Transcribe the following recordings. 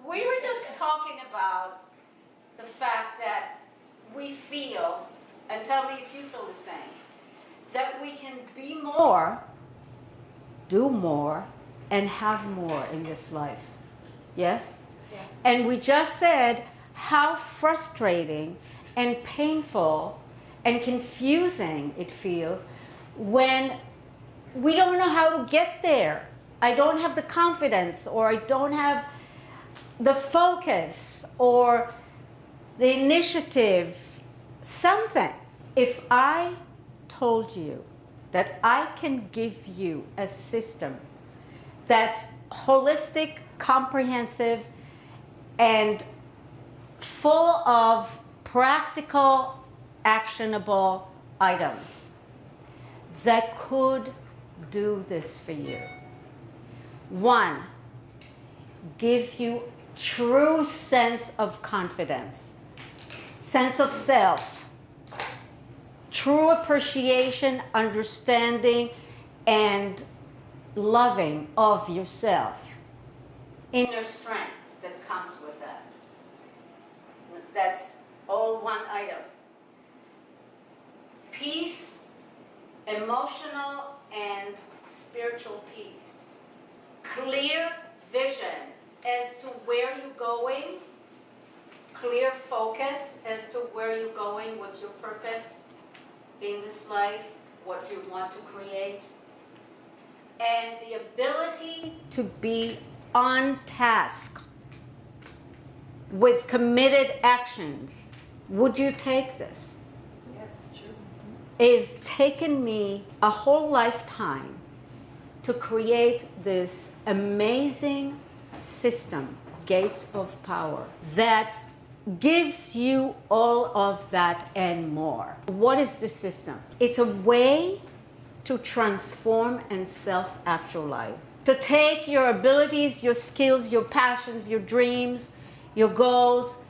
we were just talking about the fact that we feel, and tell me if you feel the same, that we can be more, do more, and have more in this life. Yes? Yes. And we just said how frustrating and painful and confusing it feels when we don't know how to get there. I don't have the confidence, or I don't have the focus or the initiative, something. If I told you that I can give you a system that's holistic, comprehensive, and full of practical, actionable items that could do this for you. One, give you true sense of confidence, sense of self, true appreciation, understanding, and loving of yourself, inner strength that comes with that. That's all one item. Peace, emotional and spiritual peace. Clear vision as to where you're going. Clear focus as to where you're going, what's your purpose in this life, what you want to create. And the ability to be on task with committed actions. Would you take this? Yes, true. It's taken me a whole lifetime to create this amazing system, Gates of Power, that gives you all of that and more. What is this system? It's a way to transform and self-actualize. To take your abilities, your skills, your passions, your dreams, your goals,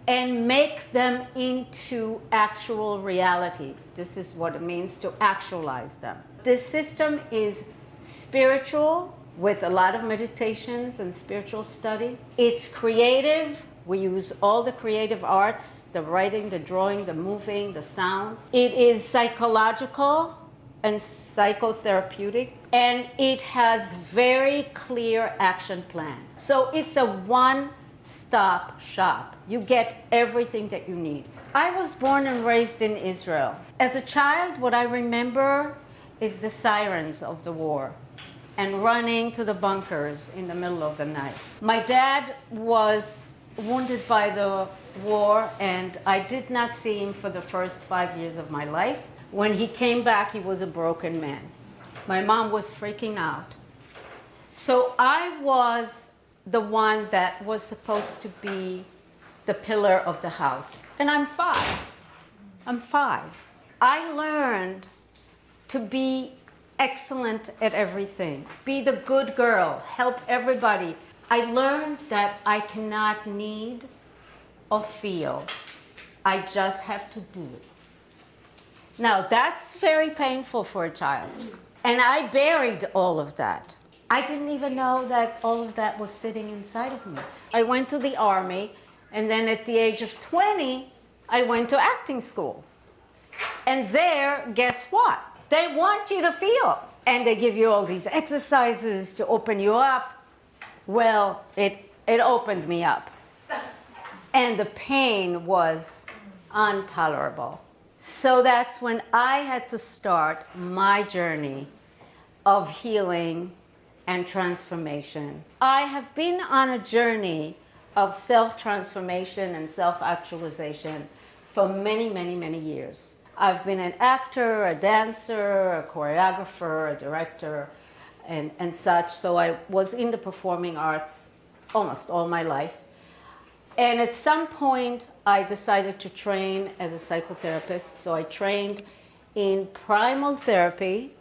and make them into actual reality. This is what it means to actualize them. This system is spiritual, with a lot of meditations and spiritual study. It's creative. We use all the creative arts, the writing, the drawing, the moving, the sound. It is psychological and psychotherapeutic, and it has very clear action plan. So it's a one-stop shop. You get everything that you need. I was born and raised in Israel. As a child, what I remember is the sirens of the war and running to the bunkers in the middle of the night. My dad was wounded by the war, and I did not see him for the first 5 years of my life. When he came back, he was a broken man. My mom was freaking out. So I was the one that was supposed to be the pillar of the house. And I'm five. I learned to be excellent at everything. Be the good girl, help everybody. I learned that I cannot need or feel. I just have to do it. Now, that's very painful for a child. And I buried all of that. I didn't even know that all of that was sitting inside of me. I went to the army, and then at the age of 20, I went to acting school. And there, guess what? They want you to feel. And they give you all these exercises to open you up. Well, it opened me up. And the pain was intolerable. So that's when I had to start my journey of healing and transformation. I have been on a journey of self-transformation and self-actualization for many, many, many years. I've been an actor, a dancer, a choreographer, a director, and such. So I was in the performing arts almost all my life. And at some point, I decided to train as a psychotherapist. So I trained in primal therapy,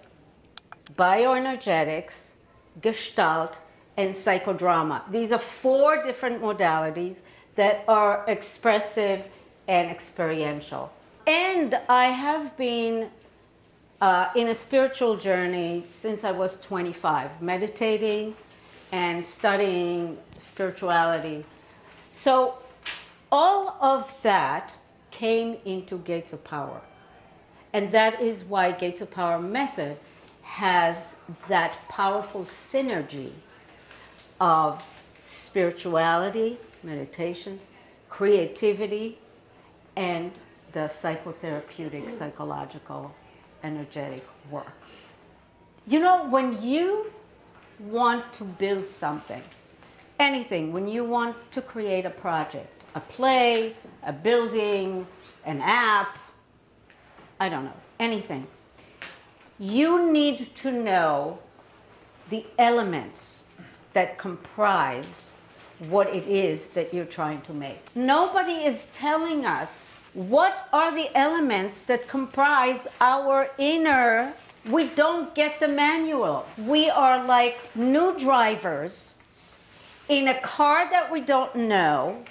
bioenergetics, Gestalt, and psychodrama. These are 4 different modalities that are expressive and experiential. And I have been in a spiritual journey since I was 25, meditating and studying spirituality So all of that came into Gates of Power. And that is why Gates of Power method has that powerful synergy of spirituality, meditations, creativity, and the psychotherapeutic, psychological, energetic work. You know, when you want to build something, anything, when you want to create a project, a play, a building, an app, I don't know, anything, you need to know the elements that comprise what it is that you're trying to make. Nobody is telling us what are the elements that comprise our inner. We don't get the manual. We are like new drivers in a car that we don't know,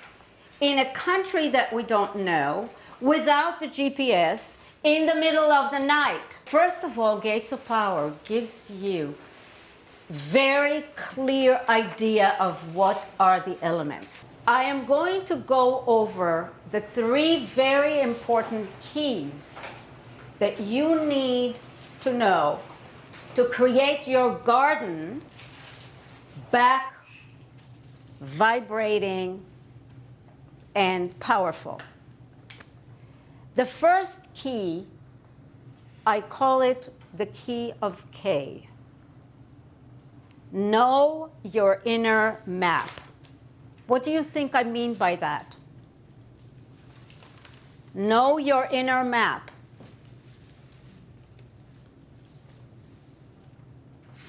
in a country that we don't know, without the GPS, in the middle of the night. First of all, Gates of Power gives you very clear idea of what are the elements. I am going to go over the 3 very important keys that you need to know to create your garden back vibrating and powerful. The first key, I call it the key of K. Know your inner map. What do you think I mean by that? Know your inner map.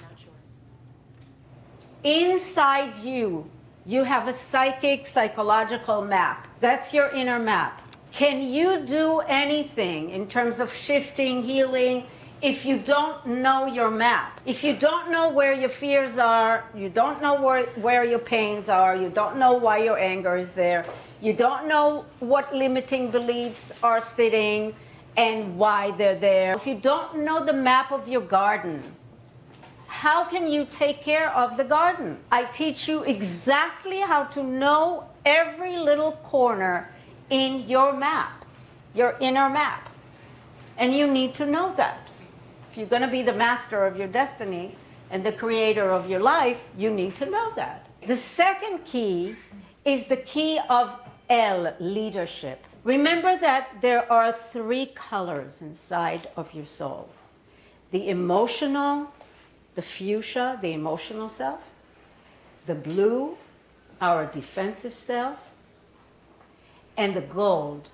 Not sure. Inside you, you have a psychic, psychological map. That's your inner map. Can you do anything in terms of shifting, healing, if you don't know your map? If you don't know where your fears are, you don't know where your pains are, you don't know why your anger is there, you don't know what limiting beliefs are sitting and why they're there. If you don't know the map of your garden, how can you take care of the garden? I teach you exactly how to know every little corner in your map, your inner map. And you need to know that. If you're going to be the master of your destiny and the creator of your life, you need to know that. The second key is the key of L, leadership. Remember that there are 3 colors inside of your soul. The emotional, the fuchsia, the emotional self. The blue, our defensive self. And the gold,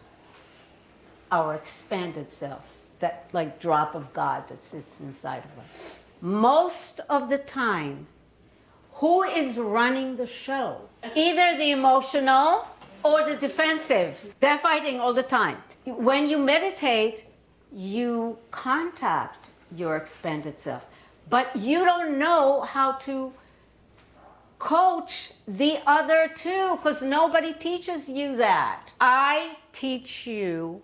our expanded self. That like drop of God that sits inside of us. Most of the time, who is running the show? Either the emotional or the defensive. They're fighting all the time. When you meditate, you contact your expanded self, but you don't know how to coach the other 2 because nobody teaches you that. I teach you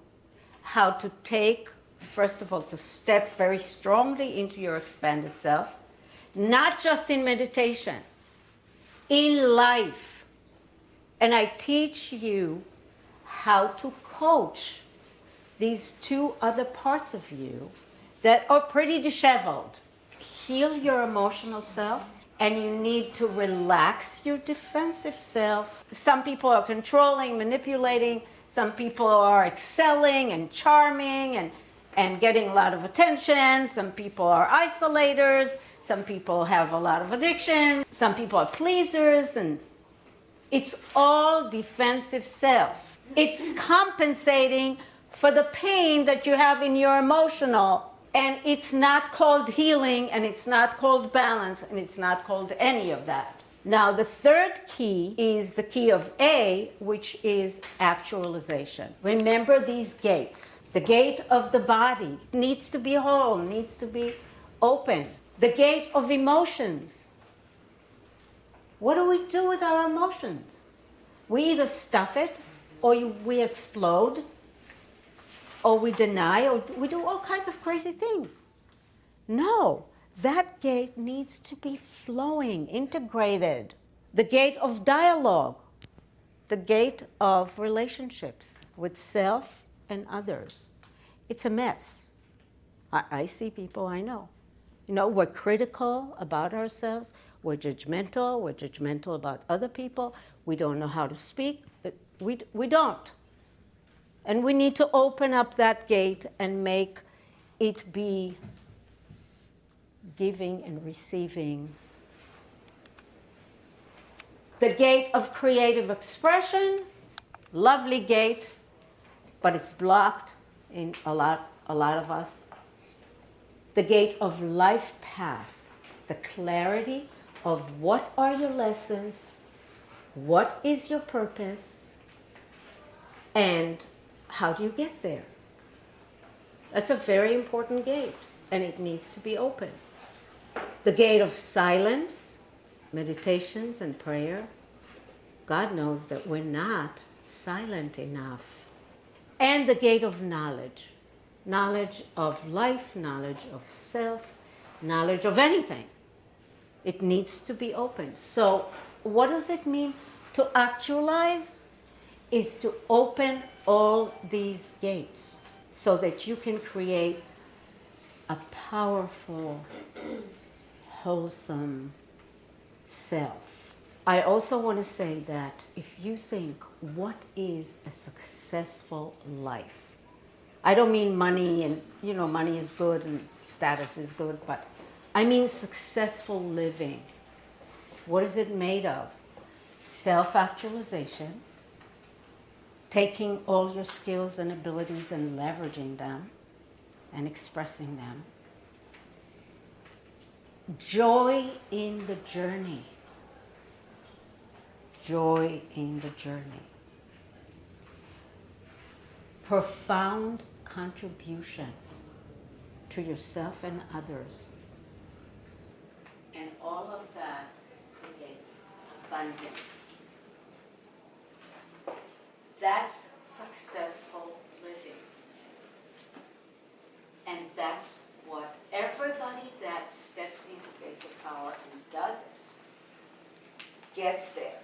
how to take, first of all, to step very strongly into your expanded self, not just in meditation, in life. And I teach you how to coach these 2 other parts of you that are pretty disheveled. Heal your emotional self, and you need to relax your defensive self. Some people are controlling, manipulating. Some people are excelling and charming and getting a lot of attention. Some people are isolators. Some people have a lot of addiction. Some people are pleasers. And it's all defensive self. It's compensating for the pain that you have in your emotional. And it's not called healing, and it's not called balance, and it's not called any of that. Now, the third key is the key of A, which is actualization. Remember these gates. The gate of the body needs to be whole, needs to be open. The gate of emotions. What do we do with our emotions? We either stuff it, or we explode, or we deny, or we do all kinds of crazy things. No, that gate needs to be flowing, integrated. The gate of dialogue. the gate of relationships with self and others. It's a mess. I see people I know. You know, we're critical about ourselves. We're judgmental about other people. We don't know how to speak. We don't. And we need to open up that gate and make it be giving and receiving. The gate of creative expression, lovely gate, but it's blocked in a lot of us. The gate of life path, the clarity of what are your lessons, what is your purpose, and how do you get there? That's a very important gate, and it needs to be open. The gate of silence, meditations and prayer. God knows that we're not silent enough. And the gate of knowledge. Knowledge of life, knowledge of self, knowledge of anything. It needs to be open. So what does it mean to actualize? Is to open all these gates so that you can create a powerful, wholesome self. I also want to say that if you think, what is a successful life? I don't mean money, and money is good and status is good, but I mean successful living. What is it made of? Self-actualization, taking all your skills and abilities and leveraging them and expressing them. Joy in the journey. Joy in the journey. Profound contribution to yourself and others. And all of that creates abundance. That's successful living. And that's what everybody that steps into gates of power and does it gets there.